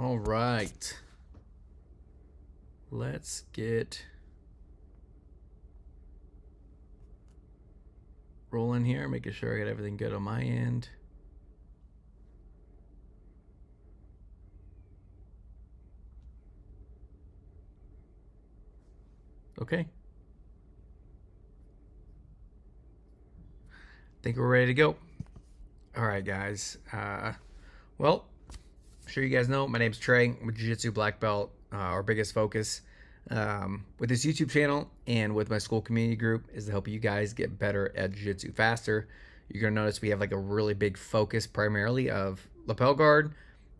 All right. Let's get rolling here, making sure I got everything good on my end. Okay. Think we're ready to go. All right, guys. Well, I'm sure you guys know, my name's Trey. I'm a Jiu Jitsu black belt. Our biggest focus with this YouTube channel and with my school community group is to help you guys get better at Jiu Jitsu faster. You're going to notice we have like a really big focus primarily of lapel guard,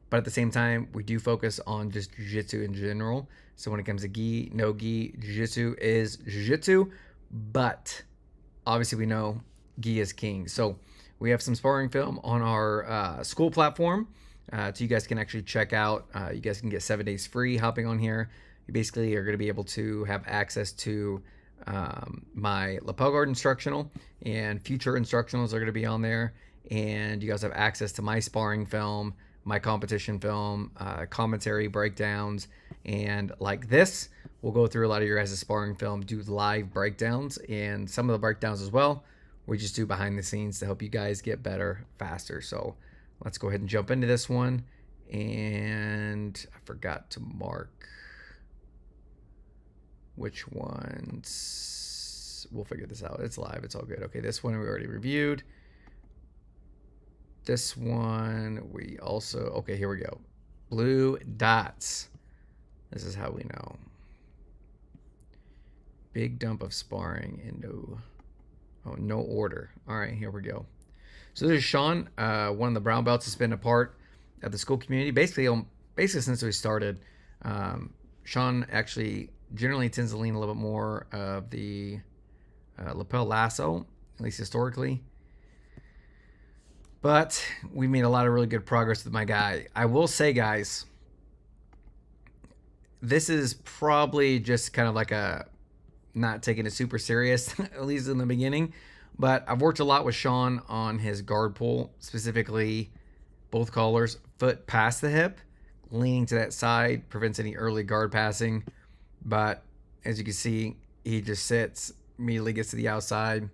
but at the same time, we do focus on just Jiu Jitsu in general. So when it comes to gi, no gi, Jiu Jitsu is Jiu Jitsu, but obviously we know gi is king. So we have some sparring film on our school platform. So you guys can actually check out. You guys can get 7 days free hopping on here. You basically are going to be able to have access to my lapel guard instructional, and future instructionals are going to be on there. And you guys have access to my sparring film, my competition film, commentary breakdowns, and like this, we'll go through a lot of your guys' sparring film, do live breakdowns, and some of the breakdowns as well we just do behind the scenes to help you guys get better faster. So let's go ahead and jump into this one. And I forgot to mark which ones. We'll figure this out. It's live. It's all good. Okay, this one we already reviewed. This one we also... Okay, here we go. Blue dots. This is how we know. Big dump of sparring and no order. All right, here we go. So this is Sean, one of the brown belts that's been a part of the school community basically since we started. Sean actually generally tends to lean a little bit more of the lapel lasso, at least historically. But we made a lot of really good progress with my guy. I will say, guys, this is probably just kind of like a not taking it super serious, at least in the beginning. But I've worked a lot with Sean on his guard pull, specifically both collars, foot past the hip, leaning to that side, prevents any early guard passing. But as you can see, he just sits, immediately gets to the outside.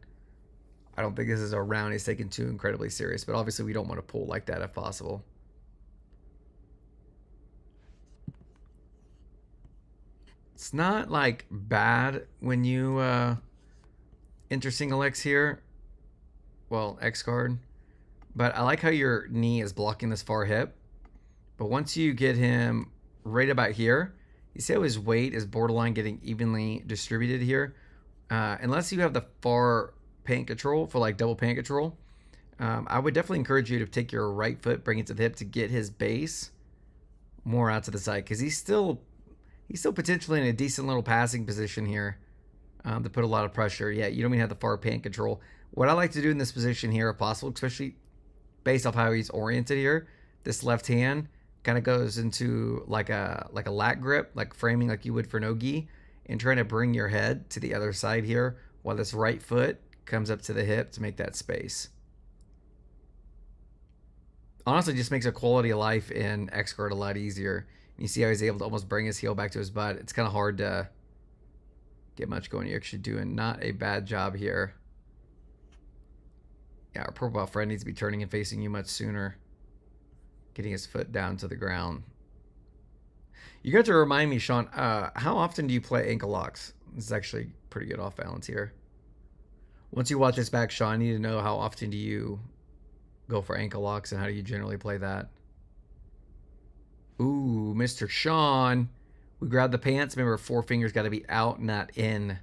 I don't think this is a round he's taken too incredibly serious, but obviously we don't want to pull like that if possible. It's not like bad when you enter single X here. Well, X guard. But I like how your knee is blocking this far hip. But once you get him right about here, you see how his weight is borderline getting evenly distributed here. Unless you have the far pant control for like double pant control, I would definitely encourage you to take your right foot, bring it to the hip to get his base more out to the side, because he's still potentially in a decent little passing position here to put a lot of pressure. Yeah, you don't even have the far pant control. What I like to do in this position here, if possible, especially based off how he's oriented here, this left hand kind of goes into like a lat grip, like framing like you would for nogi, and trying to bring your head to the other side here while this right foot comes up to the hip to make that space. Honestly, just makes a quality of life in X guard a lot easier. You see how he's able to almost bring his heel back to his butt. It's kind of hard to get much going. You're actually doing not a bad job here. Yeah, our purple belt friend needs to be turning and facing you much sooner. Getting his foot down to the ground. You got to remind me, Sean, how often do you play ankle locks? This is actually pretty good off balance here. Once you watch this back, Sean, I need to know how often do you go for ankle locks and how do you generally play that? Ooh, Mr. Sean. We grab the pants. Remember, 4 fingers got to be out, not in.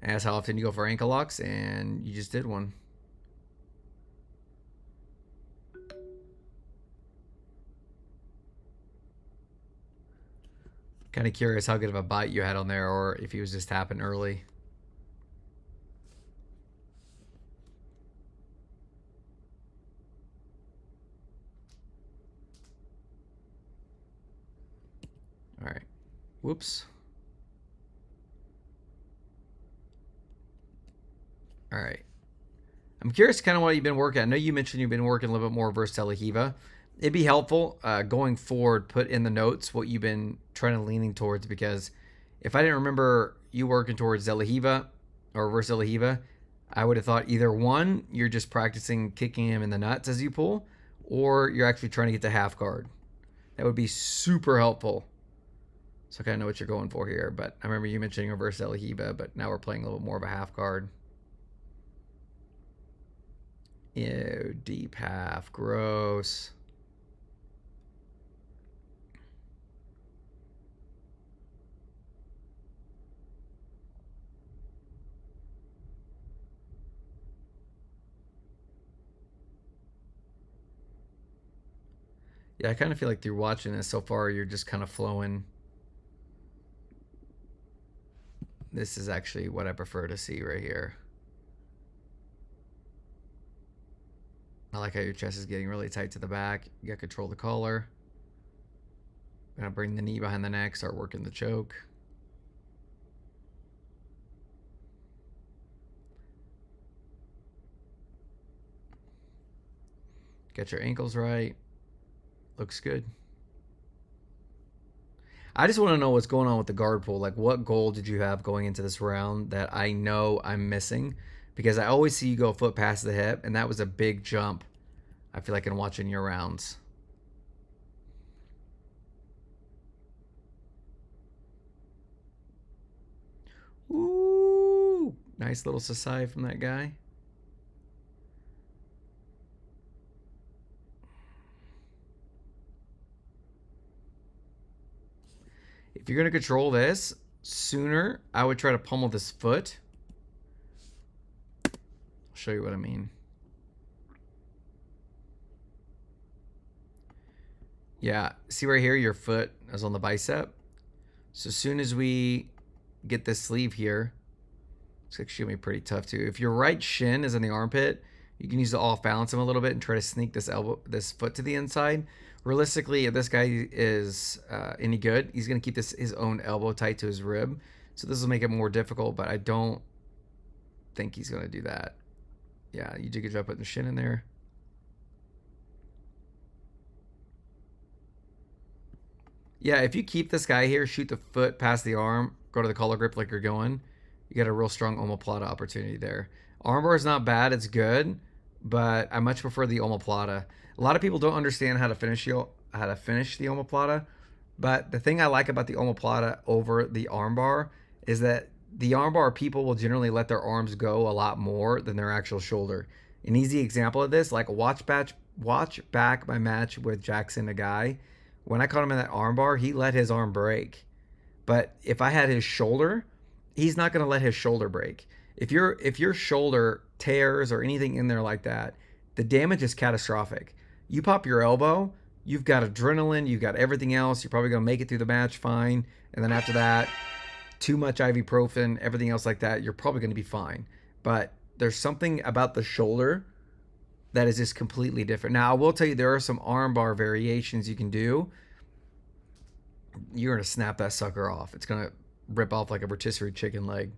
Ask how often you go for ankle locks, and you just did one. Kind of curious how good of a bite you had on there, or if he was just tapping early. All right. Whoops. All right. I'm curious kind of what you've been working. I know you mentioned you've been working a little bit more versus De La Riva. It'd be helpful going forward, put in the notes what you've been trying to leaning towards, because if I didn't remember you working towards De La Riva or versus De La Riva, I would have thought either one, you're just practicing kicking him in the nuts as you pull, or you're actually trying to get the half guard. That would be super helpful. So I kind of know what you're going for here. But I remember you mentioning reverse De La Riva, but now we're playing a little more of a half guard. Ew, deep half. Gross. Yeah, I kind of feel like through watching this so far, you're just kind of flowing. This is actually what I prefer to see right here. I like how your chest is getting really tight to the back. You got to control the collar. Gonna bring the knee behind the neck, start working the choke. Get your ankles right. Looks good. I just want to know what's going on with the guard pull. Like, what goal did you have going into this round that I know I'm missing? Because I always see you go a foot past the hip, and that was a big jump, I feel like, in watching your rounds. Ooh, nice little Sasai from that guy. If you're going to control this, sooner I would try to pummel this foot. I'll show you what I mean. Yeah, see right here, your foot is on the bicep. So as soon as we get this sleeve here, it's actually gonna be pretty tough too. If your right shin is in the armpit, you can use the off balance him a little bit and try to sneak this foot to the inside. Realistically, if this guy is any good, he's gonna keep his own elbow tight to his rib. So this will make it more difficult, but I don't think he's gonna do that. Yeah, you did a good job putting the shin in there. Yeah, if you keep this guy here, shoot the foot past the arm, go to the collar grip like you're going, you got a real strong omoplata opportunity there. Armbar is not bad, it's good, but I much prefer the omoplata. A lot of people don't understand how to finish the omoplata, but the thing I like about the omoplata over the armbar is that the armbar people will generally let their arms go a lot more than their actual shoulder. An easy example of this, like watch back my match with Jackson, a guy. When I caught him in that armbar, he let his arm break. But if I had his shoulder, he's not going to let his shoulder break. If your shoulder tears or anything in there like that, the damage is catastrophic. You pop your elbow, you've got adrenaline, you've got everything else. You're probably going to make it through the match fine. And then after that, too much ibuprofen, everything else like that, you're probably going to be fine. But there's something about the shoulder that is just completely different. Now, I will tell you, there are some armbar variations you can do. You're going to snap that sucker off. It's going to rip off like a rotisserie chicken leg.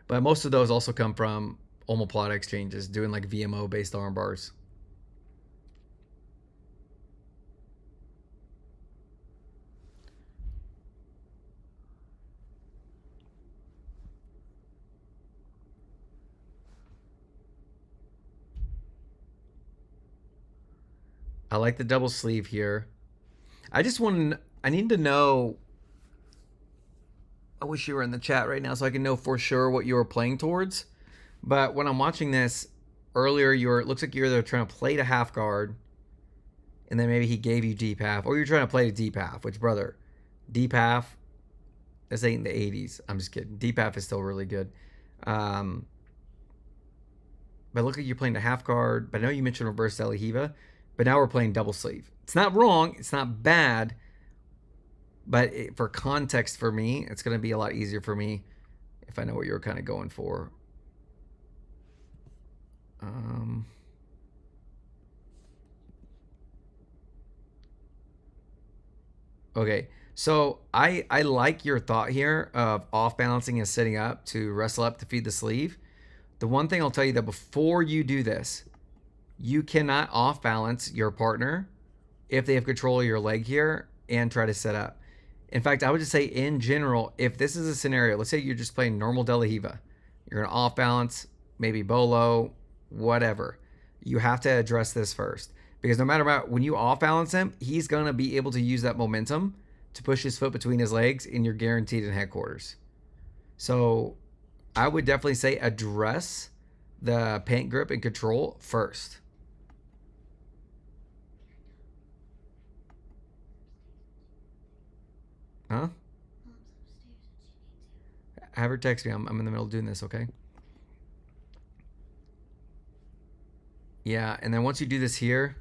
But most of those also come from omoplata exchanges, doing like VMO-based arm bars. I like the double sleeve here. I need to know. I wish you were in the chat right now so I can know for sure what you were playing towards. But when I'm watching this earlier, it looks like you're either trying to play to half guard, and then maybe he gave you deep half, or you're trying to play to deep half. Which, brother, deep half, this ain't the 80s. I'm just kidding. Deep half is still really good. But look like you're playing to half guard. But I know you mentioned reverse De La Riva, but now we're playing double sleeve. It's not wrong. It's not bad. But for context for me, it's going to be a lot easier for me if I know what you're kind of going for. Okay, so I like your thought here of off balancing and setting up to wrestle up to feed the sleeve. The one thing I'll tell you that before you do this, you cannot off balance your partner if they have control of your leg here and try to set up. In fact, I would just say in general, if this is a scenario, let's say you're just playing normal De La Hiva, you're gonna off balance, maybe bolo, whatever. You have to address this first, because no matter what, when you off balance him, he's gonna be able to use that momentum to push his foot between his legs, and you're guaranteed in headquarters. So I would definitely say address the paint grip and control first. Huh? Have her text me. I'm in the middle of doing this, okay? Yeah, and then once you do this here,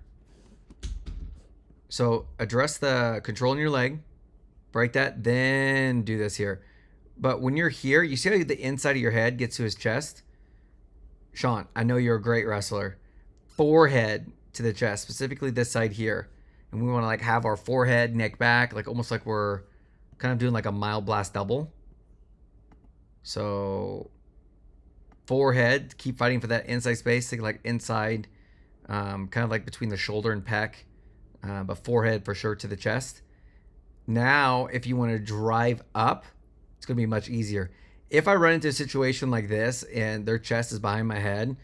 so address the control in your leg, break that, then do this here. But when you're here, you see how the inside of your head gets to his chest? Sean, I know you're a great wrestler. Forehead to the chest, specifically this side here. And we want to like have our forehead, neck back, like almost like we're kind of doing like a mild blast double. So forehead, keep fighting for that inside space, think like inside, kind of like between the shoulder and pec, but forehead for sure to the chest. Now, if you want to drive up, it's going to be much easier. If I run into a situation like this and their chest is behind my head,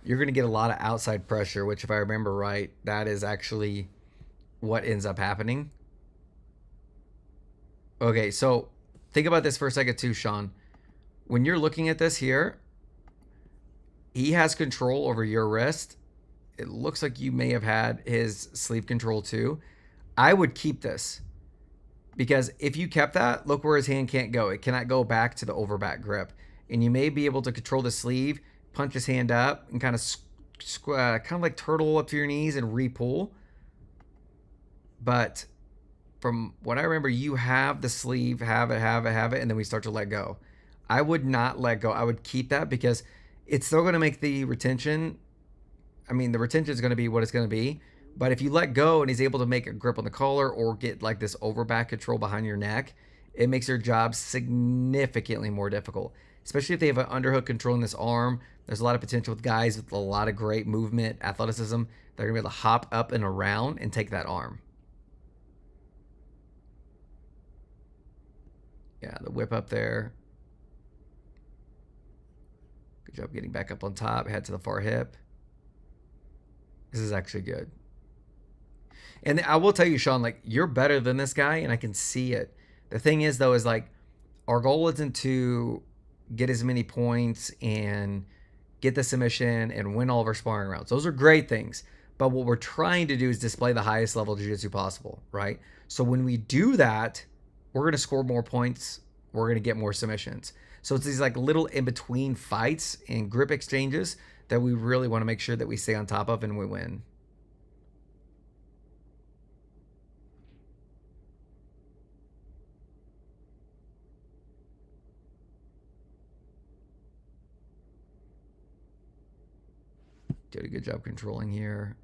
you're going to get a lot of outside pressure, which if I remember right, that is actually what ends up happening. Okay, so think about this for a second too, Sean. When you're looking at this here, he has control over your wrist. It looks like you may have had his sleeve control too. I would keep this, because if you kept that, look where his hand can't go. It cannot go back to the overback grip. And you may be able to control the sleeve, punch his hand up, and kind of like turtle up to your knees and re-pull. But from what I remember, you have the sleeve, have it, and then we start to let go. I would not let go. I would keep that, because it's still going to make the retention. I mean, the retention is going to be what it's going to be. But if you let go and he's able to make a grip on the collar or get like this overback control behind your neck, it makes your job significantly more difficult. Especially if they have an underhook controlling this arm. There's a lot of potential with guys with a lot of great movement, athleticism. They're going to be able to hop up and around and take that arm. Yeah, the whip up there. Good job getting back up on top, head to the far hip. This is actually good. And I will tell you, Sean, like, you're better than this guy, and I can see it. The thing is, though, is like, our goal isn't to get as many points and get the submission and win all of our sparring rounds. Those are great things. But what we're trying to do is display the highest level of jiu-jitsu possible, right? So when we do that, we're going to score more points. We're going to get more submissions. So it's these like little in-between fights and grip exchanges that we really want to make sure that we stay on top of and we win. Did a good job controlling here.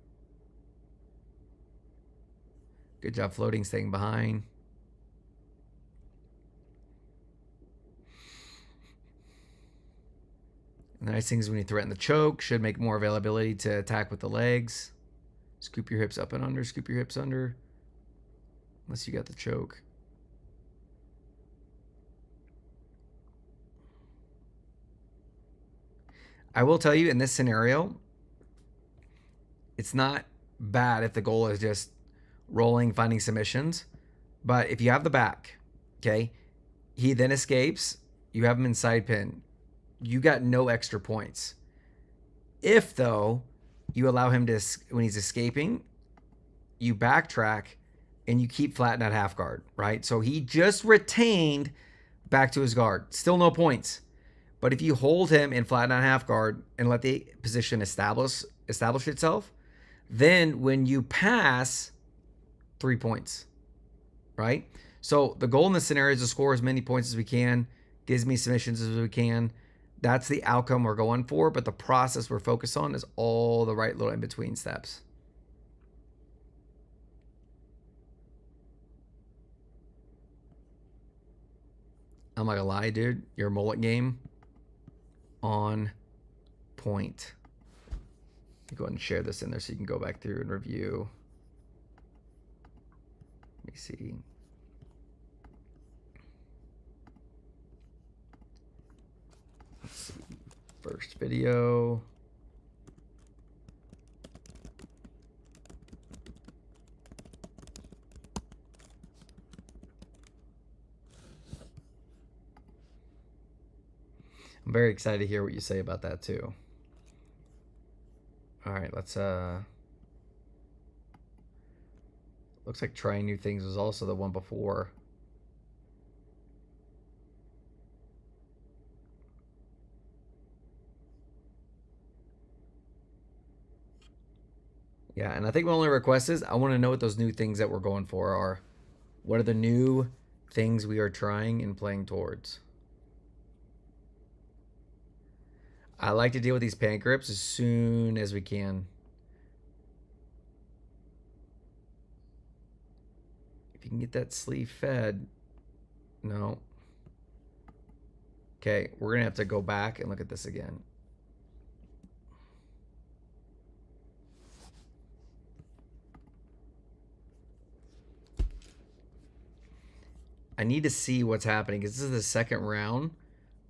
Good job floating, staying behind. And the nice thing is when you threaten the choke, should make more availability to attack with the legs. Scoop your hips up and under, scoop your hips under. Unless you got the choke. I will tell you, in this scenario, it's not bad if the goal is just rolling, finding submissions. But if you have the back, okay, he then escapes, you have him in side pin, you got no extra points. If, though, you allow him to, when he's escaping, you backtrack and you keep flat in that half guard, right? So he just retained back to his guard. Still no points. But if you hold him in flat on half guard and let the position establish itself, then when you pass, 3 points, right? So the goal in this scenario is to score as many points as we can, get as many submissions as we can. That's the outcome we're going for, but the process we're focused on is all the right little in-between steps. I'm not gonna lie, dude. Your mullet game on point. Go ahead and share this in there so you can go back through and review. Let me see. Let's see. First video. I'm very excited to hear what you say about that too. All right, let's looks like trying new things was also the one before. Yeah, and I think my only request is I want to know what those new things that we're going for are. What are the new things we are trying and playing towards? I like to deal with these pan grips as soon as we can. If you can get that sleeve fed. No. Okay, we're going to have to go back and look at this again. I need to see what's happening because this is the second round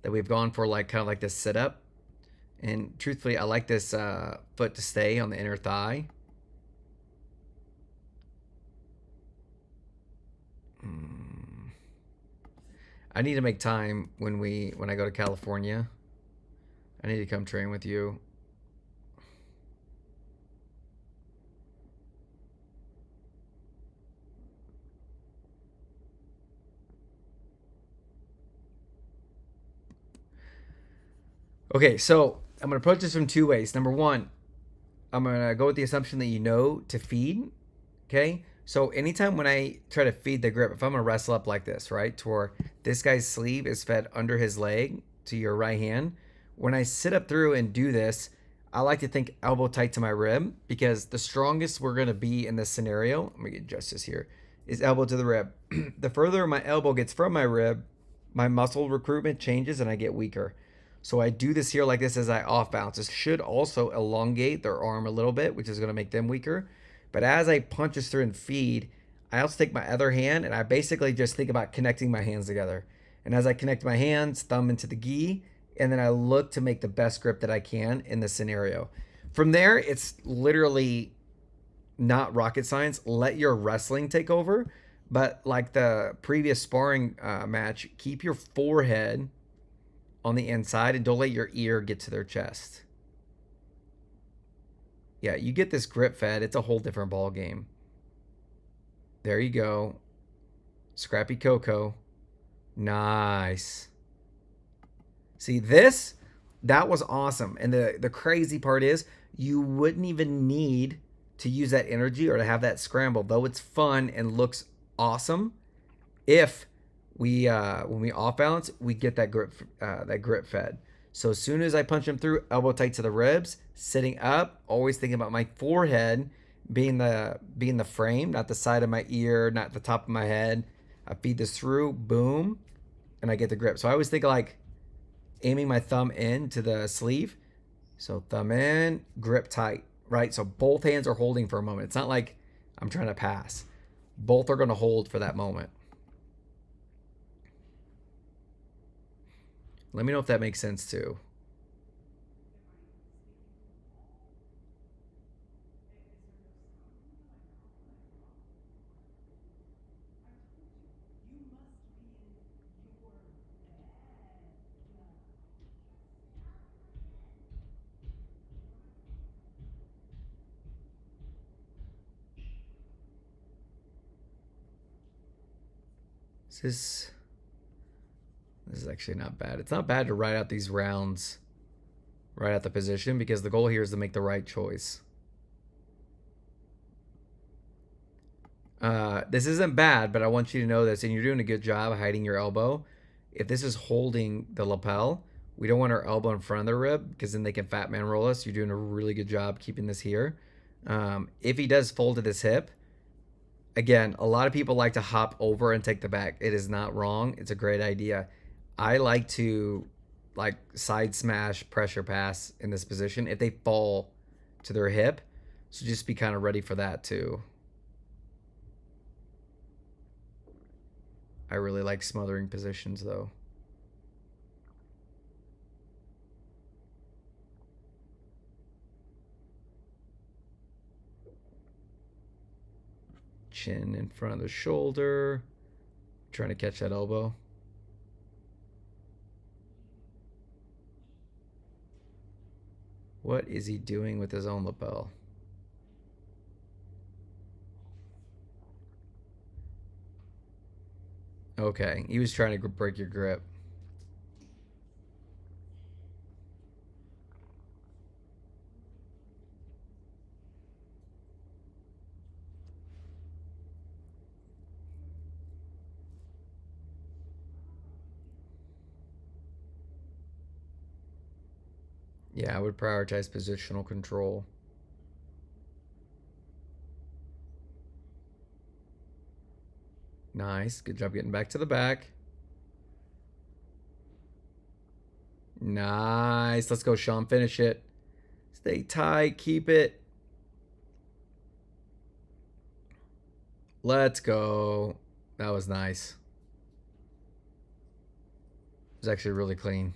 that we've gone for, like kind of like this sit-up. And truthfully, I like this foot to stay on the inner thigh. I need to make time when I go to California. I need to come train with you. Okay, so I'm going to approach this from two ways. Number one, I'm going to go with the assumption that you know to feed. Okay, so anytime when I try to feed the grip, if I'm going to wrestle up like this, right, to where this guy's sleeve is fed under his leg to your right hand, when I sit up through and do this, I like to think elbow tight to my rib because the strongest we're going to be in this scenario, let me get justice here, is elbow to the rib. The further my elbow gets from my rib, my muscle recruitment changes and I get weaker. So I do this here like this as I off balance. This should also elongate their arm a little bit, which is going to make them weaker. But as I punch this through and feed, I also take my other hand and I basically just think about connecting my hands together. And as I connect my hands, thumb into the gi, and then I look to make the best grip that I can in this scenario. From there, it's literally not rocket science. Let your wrestling take over. But like the previous sparring match, keep your forehead on the inside and don't let your ear get to their chest. Yeah, you get this grip fed, it's a whole different ball game. There you go. Scrappy Coco. Nice. See this? That was awesome. And the crazy part is you wouldn't even need to use that energy or to have that scramble, though it's fun and looks awesome, if we when we off balance, we get that grip fed. So as soon as I punch him through, elbow tight to the ribs, sitting up, always thinking about my forehead being the frame, not the side of my ear, not the top of my head. I feed this through, boom, and I get the grip. So I always think like aiming my thumb into the sleeve. So thumb in, grip tight, right? So both hands are holding for a moment. It's not like I'm trying to pass. Both are going to hold for that moment. Let me know if that makes sense too. This is actually not bad. It's not bad to write out these rounds right at the position because the goal here is to make the right choice. This isn't bad, but I want you to know this, and you're doing a good job hiding your elbow. If this is holding the lapel, we don't want our elbow in front of the rib because then they can fat man roll us. You're doing a really good job keeping this here. If he does fold to this hip, again, a lot of people like to hop over and take the back. It is not wrong. It's a great idea. I like to like side smash pressure pass in this position if they fall to their hip. So just be kind of ready for that too. I really like smothering positions though. Chin in front of the shoulder. Trying to catch that elbow. What is he doing with his own lapel? Okay, he was trying to break your grip. Yeah, I would prioritize positional control. Nice. Good job getting back to the back. Nice. Let's go, Sean. Finish it. Stay tight. Keep it. Let's go. That was nice. It was actually really clean.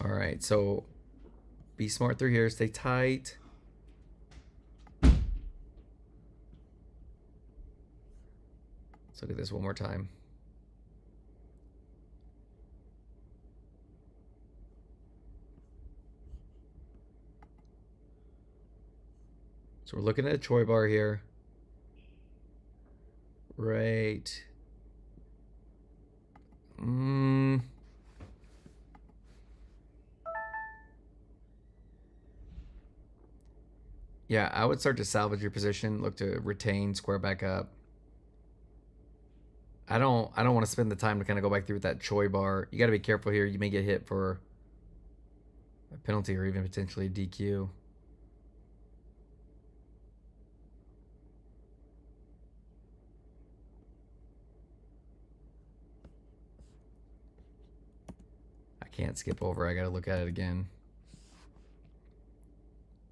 All right, so be smart through here. Stay tight. Let's look at this one more time. So we're looking at a Choi bar here. Right. Yeah, I would start to salvage your position. Look to retain, square back up. I don't want to spend the time to kind of go back through with that Choi bar. You got to be careful here. You may get hit for a penalty or even potentially DQ. I can't skip over. I got to look at it again.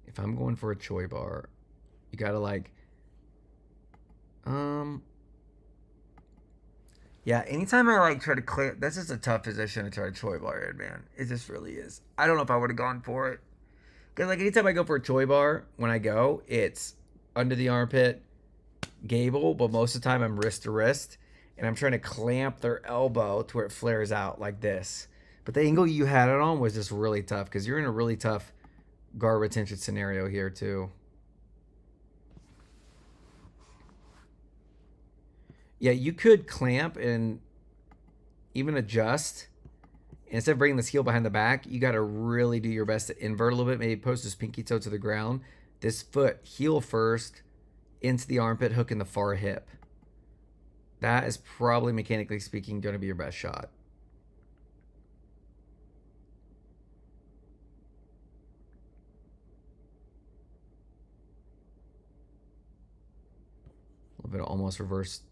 If I'm going for a Choi bar, you got to like yeah, anytime I like try to clear, that's just a tough position to try to Choi bar in, man. It just really is. I don't know if I would have gone for it. Because like anytime I go for a Choi bar, when I go, it's under the armpit, gable, but most of the time I'm wrist to wrist, and I'm trying to clamp their elbow to where it flares out like this. But the angle you had it on was just really tough because you're in a really tough guard retention scenario here too. Yeah, you could clamp and even adjust. Instead of bringing this heel behind the back, you got to really do your best to invert a little bit. Maybe post this pinky toe to the ground. This foot heel first into the armpit, hook in the far hip. That is probably, mechanically speaking, going to be your best shot. A little bit of almost reverse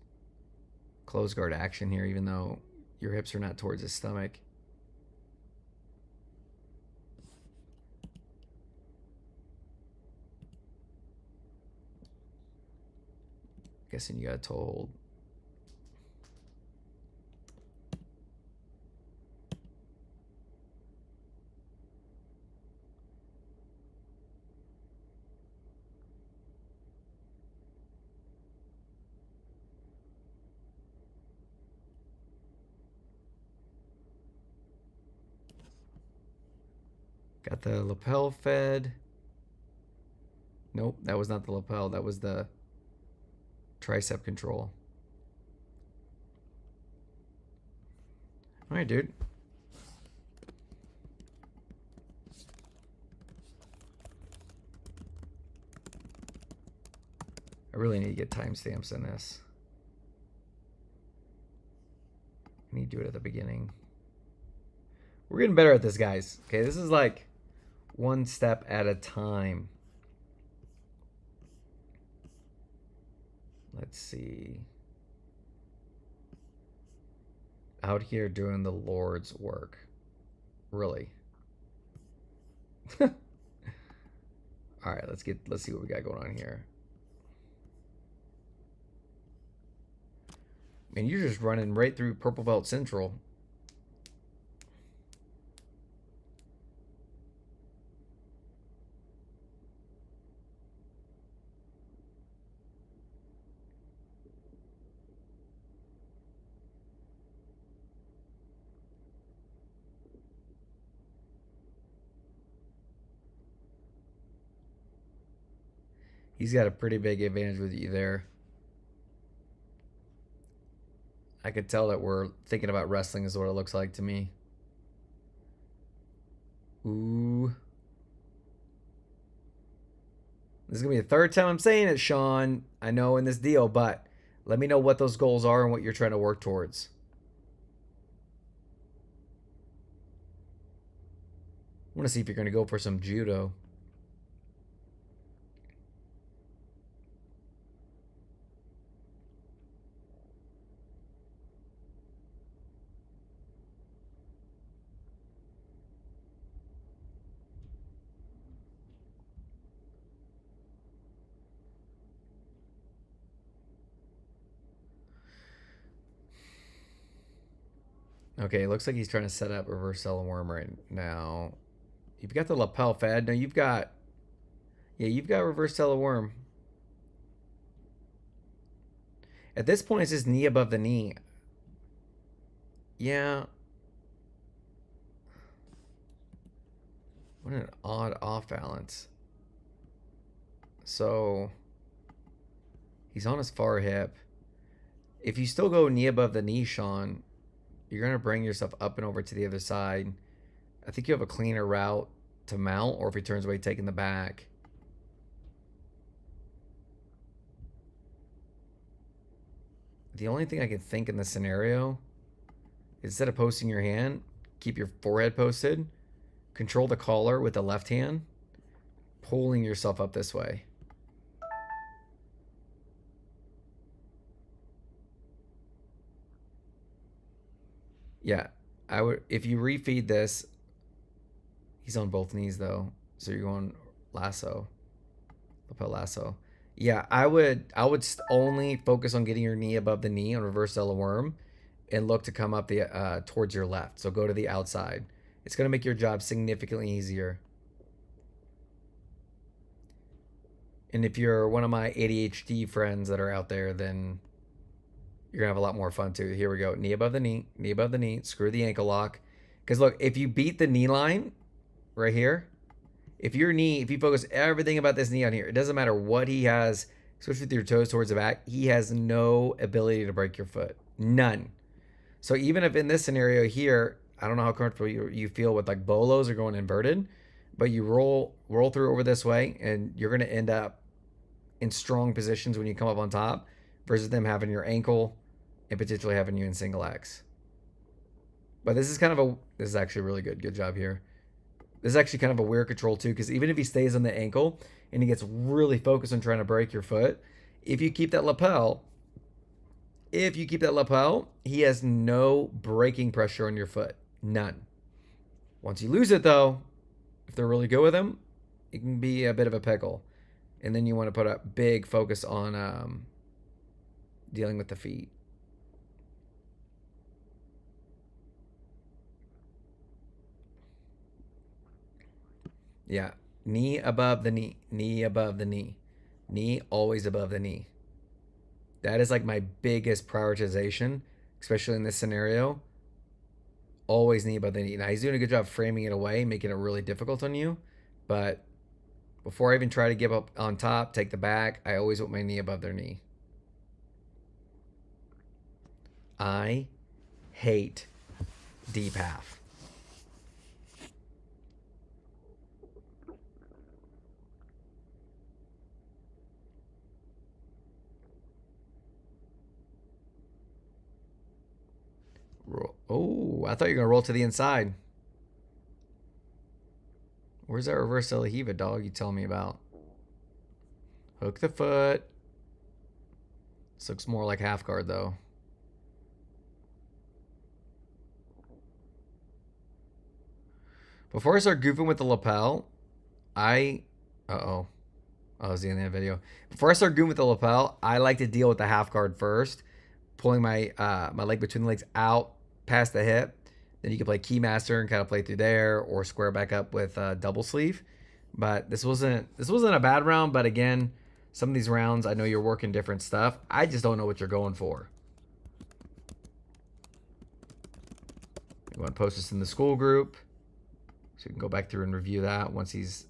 close guard action here, even though your hips are not towards his stomach. Guessing you got a toe hold. Got the lapel fed. Nope, that was not the lapel. That was the tricep control. All right, dude. I really need to get timestamps in this. I need to do it at the beginning. We're getting better at this, guys. Okay, this is like one step at a time. Let's see. Out here doing the Lord's work. Really. All right, let's see what we got going on here. Man, you're just running right through Purple Belt Central. He's got a pretty big advantage with you there. I could tell that we're thinking about wrestling is what it looks like to me. Ooh. This is going to be the third time I'm saying it, Sean. I know in this deal, but let me know what those goals are and what you're trying to work towards. I want to see if you're going to go for some judo. Okay, it looks like he's trying to set up reverse Ellen worm right now. You've got the lapel fed. No, you've got... Yeah, you've got reverse Ellen worm. At this point, it's just knee above the knee. Yeah. What an odd off balance. So... He's on his far hip. If you still go knee above the knee, Sean, you're going to bring yourself up and over to the other side. I think you have a cleaner route to mount, or if he turns away, taking the back. The only thing I can think in this scenario is instead of posting your hand, keep your forehead posted, control the collar with the left hand, pulling yourself up this way. Yeah, I would, if you refeed this, he's on both knees though. So you're going lasso, lapel lasso. Yeah, I would only focus on getting your knee above the knee on reverse Ella worm and look to come up the towards your left. So go to the outside. It's going to make your job significantly easier. And if you're one of my ADHD friends that are out there, then you're going to have a lot more fun too. Here we go. Knee above the knee, screw the ankle lock. Because look, if you beat the knee line right here, if you focus everything about this knee on here, it doesn't matter what he has, especially with your toes towards the back, he has no ability to break your foot. None. So even if in this scenario here, I don't know how comfortable you feel with like bolos or going inverted, but you roll through over this way and you're going to end up in strong positions when you come up on top versus them having your ankle and potentially having you in single X. But this is actually really good. Good job here. This is actually kind of a weird control too, because even if he stays on the ankle and he gets really focused on trying to break your foot, if you keep that lapel, he has no breaking pressure on your foot. None. Once you lose it though, if they're really good with him, it can be a bit of a pickle. And then you want to put a big focus on dealing with the feet. Yeah, knee above the knee, knee above the knee, knee always above the knee. That is like my biggest prioritization, especially in this scenario. Always knee above the knee. Now he's doing a good job framing it away, making it really difficult on you. But before I even try to give up on top, take the back, I always want my knee above their knee. I hate deep half. Oh, I thought you were going to roll to the inside. Where's that reverse Elahiva, dog, you telling me about? Hook the foot. This looks more like half guard, though. Before I start goofing with the lapel, Uh-oh. Oh, it's the end of the video. Before I start goofing with the lapel, I like to deal with the half guard first. Pulling my my leg between the legs out past the hip. Then you can play Keymaster and kind of play through there, or square back up with double sleeve. But this wasn't a bad round. But again, some of these rounds, I know you're working different stuff. I just don't know what you're going for. You want to post this in the school group, so you can go back through and review that once he's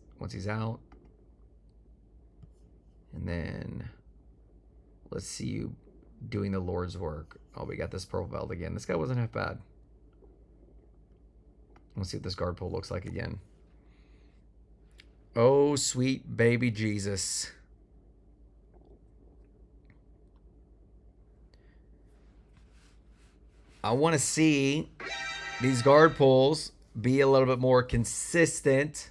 out. And then let's see you doing the Lord's work. Oh, we got this purple belt again. This guy wasn't half bad. Let's see what this guard pull looks like again. Oh, sweet baby Jesus. I want to see these guard pulls be a little bit more consistent.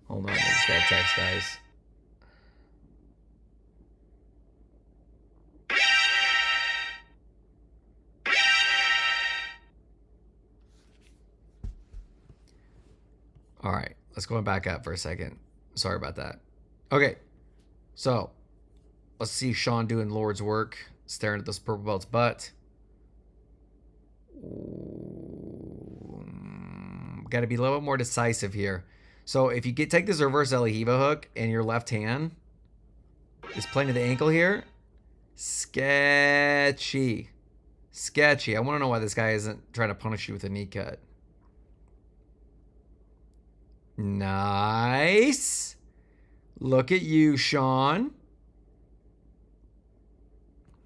Hold on, I just got a text, guys. All right, let's go back up for a second. Sorry about that. Okay, so let's see Sean doing Lord's work, staring at this purple belt's butt. Got to be a little bit more decisive here. So if you take this reverse Elahiva hook and your left hand is playing to the ankle here, sketchy. Sketchy. I want to know why this guy isn't trying to punish you with a knee cut. Nice. Look at you, Sean.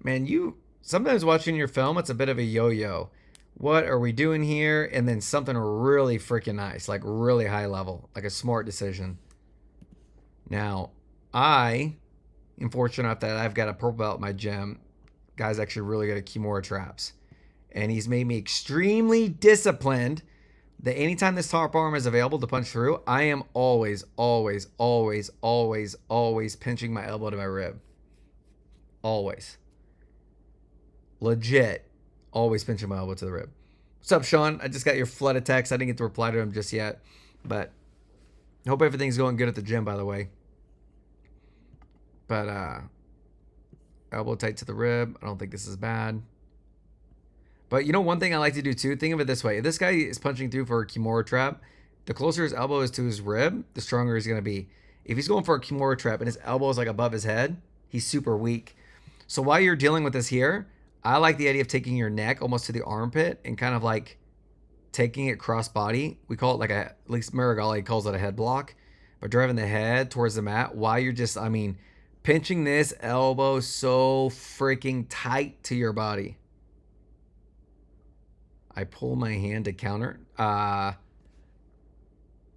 Man, you sometimes watching your film, it's a bit of a yo-yo. What are we doing here? And then something really freaking nice, like really high level, like a smart decision. Now, I am fortunate enough that I've got a purple belt in my gym. Guy's actually really good at Kimura traps. And he's made me extremely disciplined that anytime this top arm is available to punch through, I am always, always, always, always, always pinching my elbow to my rib. Always. Legit. Always pinching my elbow to the rib. What's up, Sean? I just got your flood of text. I didn't get to reply to him just yet. But I hope everything's going good at the gym, by the way. But elbow tight to the rib. I don't think this is bad. But you know one thing I like to do too? Think of it this way. If this guy is punching through for a Kimura trap, the closer his elbow is to his rib, the stronger he's going to be. If he's going for a Kimura trap and his elbow is like above his head, he's super weak. So while you're dealing with this here, I like the idea of taking your neck almost to the armpit and kind of like taking it cross body. We call it like at least Marigali calls it a head block. But driving the head towards the mat while you're just, pinching this elbow so freaking tight to your body. I pull my hand to counter. Yeah,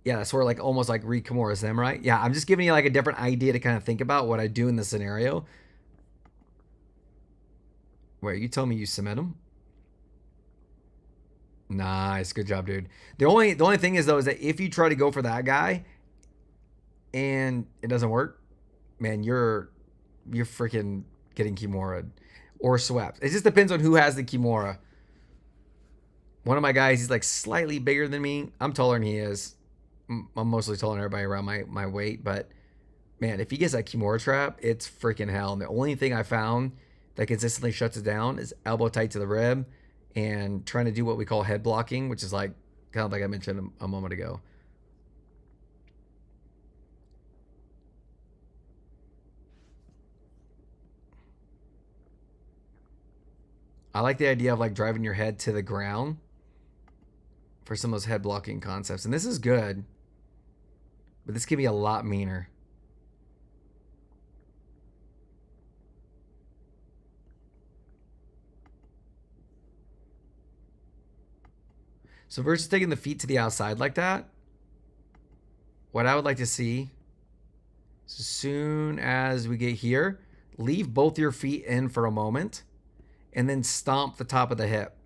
that's sort of like almost like read Kimura's them, right? Yeah, I'm just giving you like a different idea to kind of think about what I do in the scenario. Wait, you tell me you submit him? Nice, good job, dude. The only thing is though is that if you try to go for that guy and it doesn't work, man, you're freaking getting Kimura or swept. It just depends on who has the Kimura. One of my guys, he's like slightly bigger than me. I'm taller than he is. I'm mostly taller than everybody around my weight, but man, if he gets that Kimura trap, it's freaking hell. And the only thing I found that consistently shuts it down is elbow tight to the rib and trying to do what we call head blocking, which is like kind of like I mentioned a moment ago. I like the idea of like driving your head to the ground for some of those head blocking concepts. And this is good, but this can be a lot meaner. So versus taking the feet to the outside like that, what I would like to see is as soon as we get here, leave both your feet in for a moment and then stomp the top of the hip.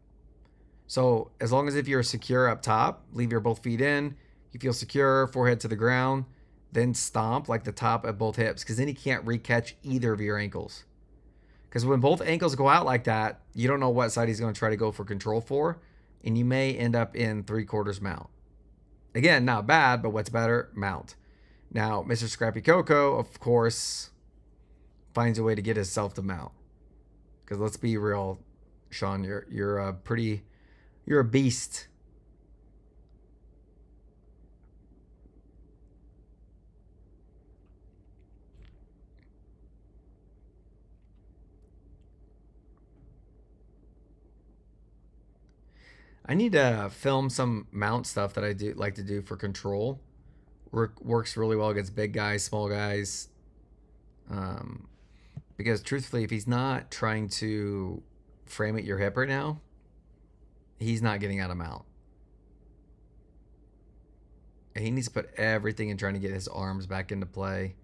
So as long as if you're secure up top, leave your both feet in. You feel secure, forehead to the ground, then stomp like the top of both hips, because then he can't re-catch either of your ankles. Because when both ankles go out like that, you don't know what side he's going to try to go for control for, and you may end up in 3/4 mount. Again, not bad, but what's better? Mount. Now, Mr. Scrappy Coco, of course, finds a way to get himself to mount. Because let's be real, Sean, you're a beast. I need to film some mount stuff that I do like to do for control. Works really well against big guys, small guys. Because truthfully, if he's not trying to frame at your hip right now, he's not getting out of mount. And he needs to put everything in trying to get his arms back into play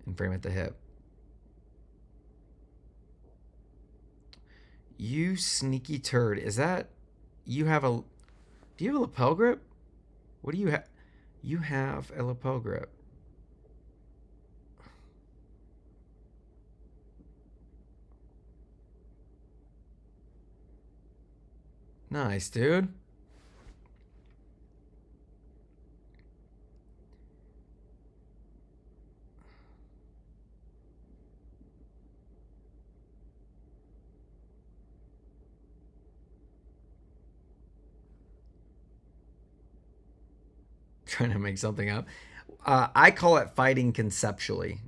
and frame at the hip. You sneaky turd. Is that... You have a... Do you have a lapel grip? What do you have? You have a lapel grip. Nice, dude. Trying to make something up. I call it fighting conceptually.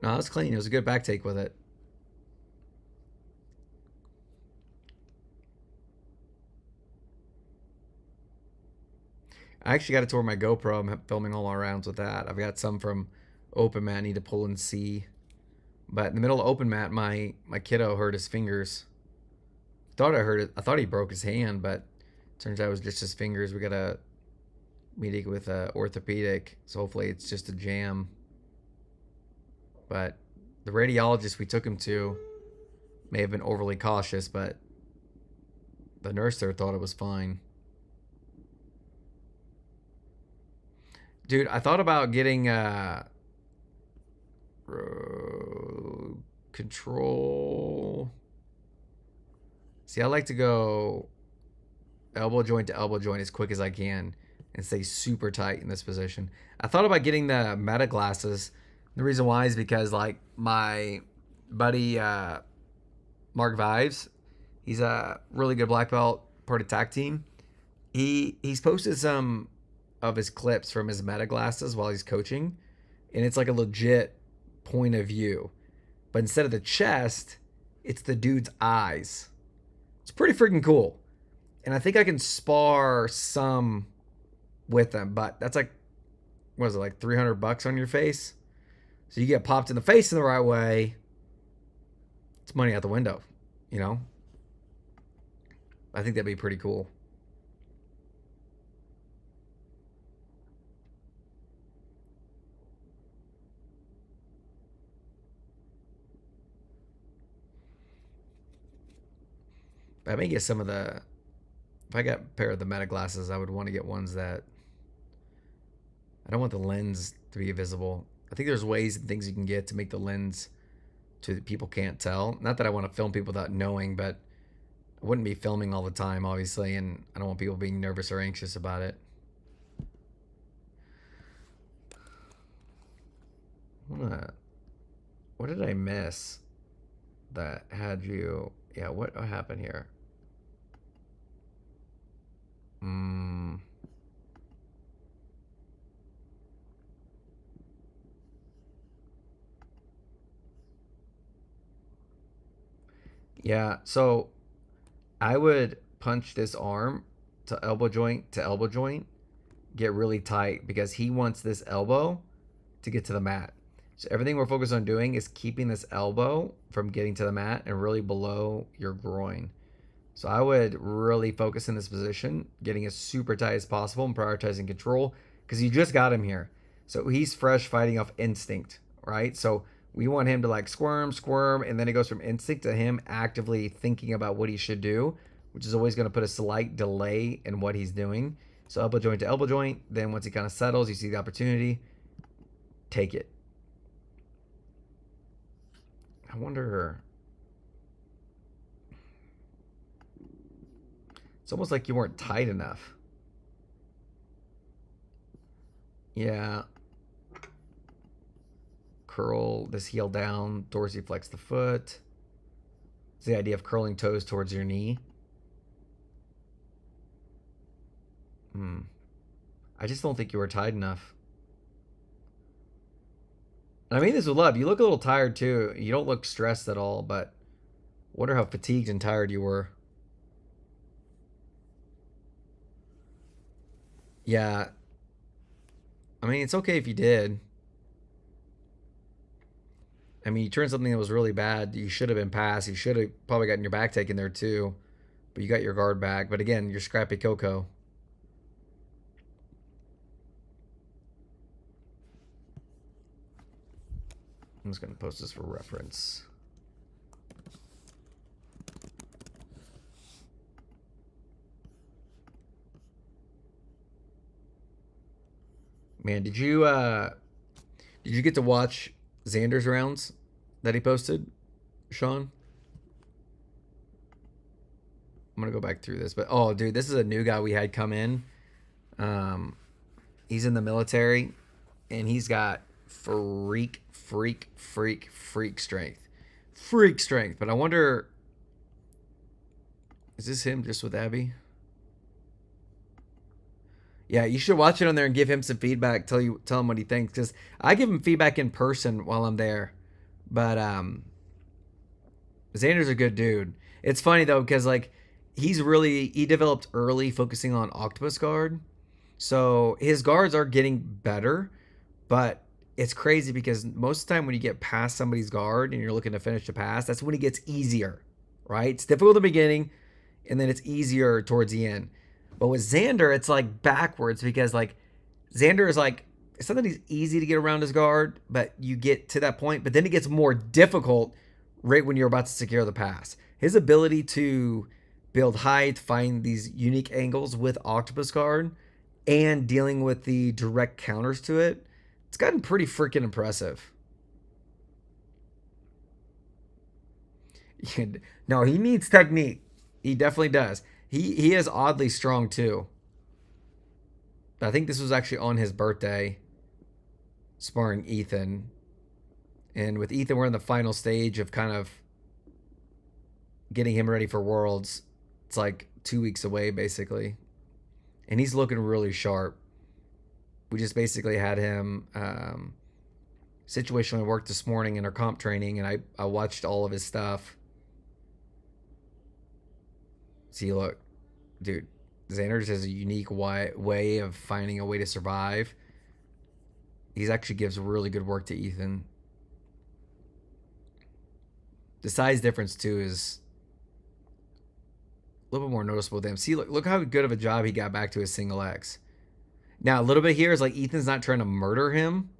No, it was clean. It was a good back take with it. I actually got it to where my GoPro, I'm filming all our rounds with that. I've got some from open mat I need to pull and see. But in the middle of open mat, my kiddo hurt his fingers. Thought I heard it. I thought he broke his hand, but turns out it was just his fingers. We got a meeting with a orthopedic, so hopefully it's just a jam. But the radiologist we took him to may have been overly cautious, but the nurse there thought it was fine. Dude, I thought about getting control. See, I like to go elbow joint to elbow joint as quick as I can and stay super tight in this position. I thought about getting the meta glasses. The reason why is because, like, my buddy Mark Vives, he's a really good black belt, part of TAC team. He's posted some of his clips from his meta glasses while he's coaching, and it's like a legit point of view. But instead of the chest, it's the dude's eyes. It's pretty freaking cool. And I think I can spar some with them, but that's like, what is it, like $300 on your face? So you get popped in the face in the right way, it's money out the window, you know? I think that'd be pretty cool. But I may get some of the... If I got a pair of the meta glasses, I would want to get ones that... I don't want the lens to be visible. I think there's ways and things you can get to make the lens to that people can't tell. Not that I want to film people without knowing, but I wouldn't be filming all the time, obviously, and I don't want people being nervous or anxious about it. What did I miss that had you... Yeah, what happened here? Yeah, so I would punch this arm to elbow joint, get really tight, because he wants this elbow to get to the mat. So everything we're focused on doing is keeping this elbow from getting to the mat and really below your groin. So I would really focus in this position, getting as super tight as possible and prioritizing control, because you just got him here. So he's fresh, fighting off instinct, right? So we want him to like squirm, and then it goes from instinct to him actively thinking about what he should do, which is always going to put a slight delay in what he's doing. So elbow joint to elbow joint. Then once he kind of settles, you see the opportunity, take it. I wonder... It's almost like you weren't tight enough. Yeah. Curl this heel down, dorsiflex the foot. It's the idea of curling toes towards your knee. I just don't think you were tight enough. And I mean this with love. You look a little tired too. You don't look stressed at all, but I wonder how fatigued and tired you were. Yeah. I mean, it's okay if you did. I mean, you turned something that was really bad. You should have been passed. You should have probably gotten your back taken there too. But you got your guard back. But again, you're scrappy Coco. I'm just going to post this for reference. Man, did you get to watch Xander's rounds that he posted, Sean? I'm gonna go back through this, but oh, dude, this is a new guy we had come in. He's in the military, and he's got freak strength. But I wonder, is this him just with Abby? Yeah, you should watch it on there and give him some feedback. Tell him what he thinks, because I give him feedback in person while I'm there. But Xander's a good dude. It's funny though, because like he developed early, focusing on octopus guard. So his guards are getting better, but it's crazy because most of the time when you get past somebody's guard and you're looking to finish the pass, that's when it gets easier, right? It's difficult at the beginning, and then it's easier towards the end. But with Xander, it's like backwards, because like Xander is like, it's not that he's easy to get around his guard, but you get to that point, but then it gets more difficult right when you're about to secure the pass. His ability to build height, find these unique angles with octopus guard, and dealing with the direct counters to it, it's gotten pretty freaking impressive. No, he needs technique. He definitely does. He is oddly strong too. I think this was actually on his birthday, sparring Ethan. And with Ethan, we're in the final stage of kind of getting him ready for Worlds. It's like 2 weeks away, basically. And he's looking really sharp. We just basically had him situationally work this morning in our comp training, and I watched all of his stuff. See, look, dude, Xander has a unique way of finding a way to survive. He actually gives really good work to Ethan. The size difference, too, is a little bit more noticeable with him. See, look how good of a job he got back to his single X. Now, a little bit here is like Ethan's not trying to murder him,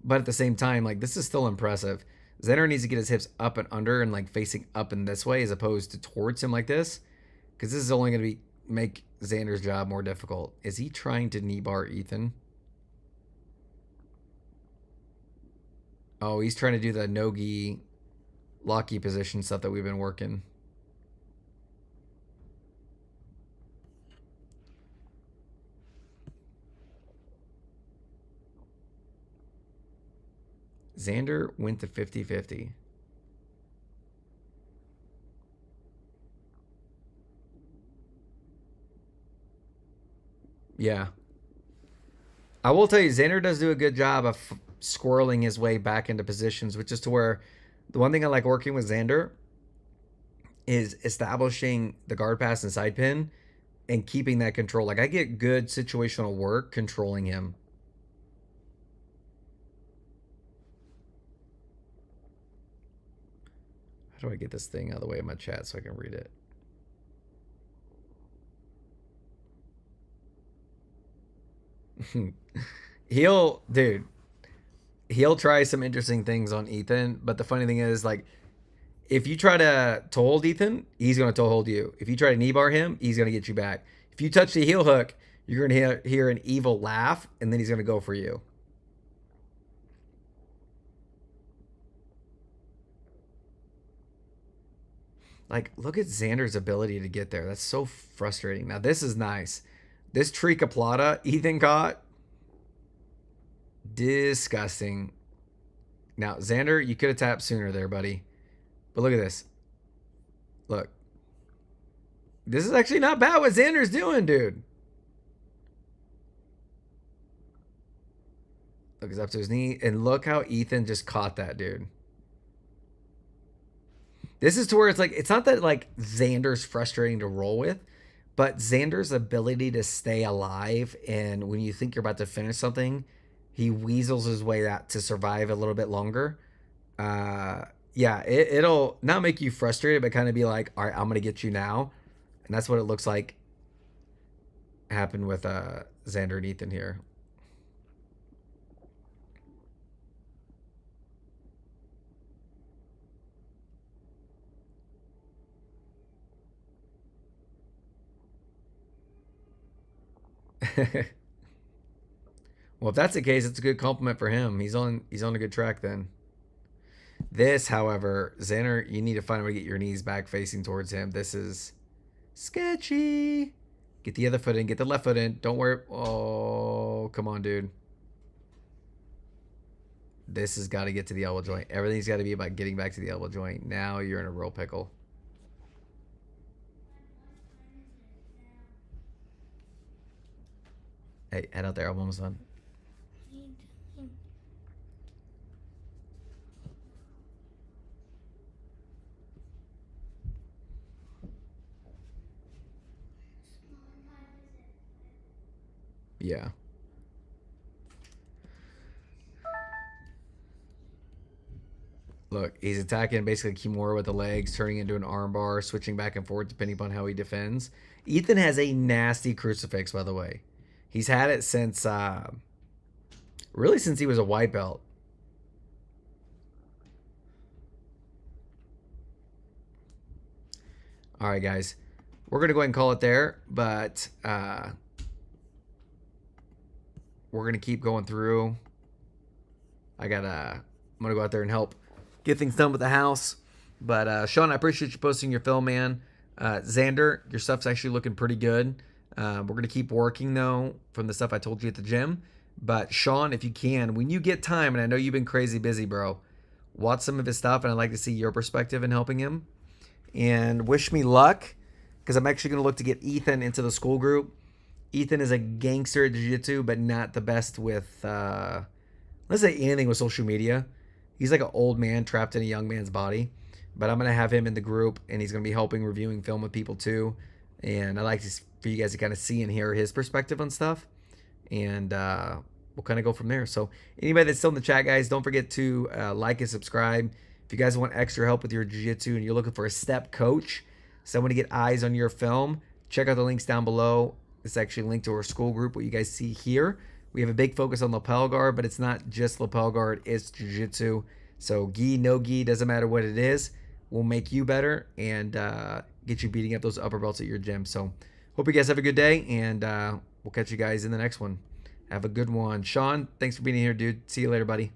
but at the same time, like, this is still impressive. Xander needs to get his hips up and under and like facing up in this way as opposed to towards him like this, because this is only going to make Xander's job more difficult. Is he trying to knee bar Ethan? Oh, he's trying to do the nogi, locky position stuff that we've been working. Xander went to 50-50. Yeah. I will tell you, Xander does do a good job of squirreling his way back into positions, which is to where the one thing I like working with Xander is establishing the guard pass and side pin and keeping that control. Like, I get good situational work controlling him. How do I get this thing out of the way of my chat so I can read it? He'll try some interesting things on Ethan, but the funny thing is, like, if you try to toe hold Ethan, he's going to toe hold you. If you try to knee bar him, he's going to get you back. If you touch the heel hook, you're going to hear an evil laugh, and then he's going to go for you. Like, look at Xander's ability to get there. That's so frustrating. Now, this is nice. This Trica Plata Ethan caught. Disgusting. Now, Xander, you could have tapped sooner there, buddy. But look at this. Look. This is actually not bad what Xander's doing, dude. Look, he's up to his knee. And look how Ethan just caught that, dude. This is to where it's like, it's not that like Xander's frustrating to roll with, but Xander's ability to stay alive, and when you think you're about to finish something, he weasels his way out to survive a little bit longer. Yeah, it'll not make you frustrated, but kind of be like, all right, I'm going to get you now. And that's what it looks like happened with Xander and Ethan here. Well, if that's the case, it's a good compliment for him. He's on a good track then. This, however, Xander, you need to find a way to get your knees back facing towards him. This is sketchy. Get the other foot in. Get the left foot in. Don't worry. Oh, come on, dude. This has got to get to the elbow joint. Everything's got to be about getting back to the elbow joint. Now you're in a real pickle. Hey, head out there. I'm almost done. Yeah. Look, he's attacking basically Kimura with the legs, turning into an armbar, switching back and forth depending upon how he defends. Ethan has a nasty crucifix, by the way. He's had it since, really since he was a white belt. All right, guys. We're going to go ahead and call it there, but we're going to keep going through. I'm going to go out there and help get things done with the house. But Sean, I appreciate you posting your film, man. Xander, your stuff's actually looking pretty good. We're going to keep working, though, from the stuff I told you at the gym. But Sean, if you can, when you get time, and I know you've been crazy busy, bro, watch some of his stuff, and I'd like to see your perspective in helping him. And wish me luck, because I'm actually going to look to get Ethan into the school group. Ethan is a gangster at Jiu Jitsu, but not the best with, let's say, anything with social media. He's like an old man trapped in a young man's body. But I'm going to have him in the group, and he's going to be helping reviewing film with people, too. And I'd like for you guys to kind of see and hear his perspective on stuff. And we'll kind of go from there. So anybody that's still in the chat, guys, don't forget to like and subscribe. If you guys want extra help with your jiu-jitsu and you're looking for a step coach, someone to get eyes on your film, check out the links down below. It's actually linked to our school group, what you guys see here. We have a big focus on lapel guard, but it's not just lapel guard, it's jiu-jitsu. So gi, no gi, doesn't matter what it is. We'll make you better and get you beating up those upper belts at your gym. So hope you guys have a good day, and we'll catch you guys in the next one. Have a good one. Sean, thanks for being here, dude. See you later, buddy.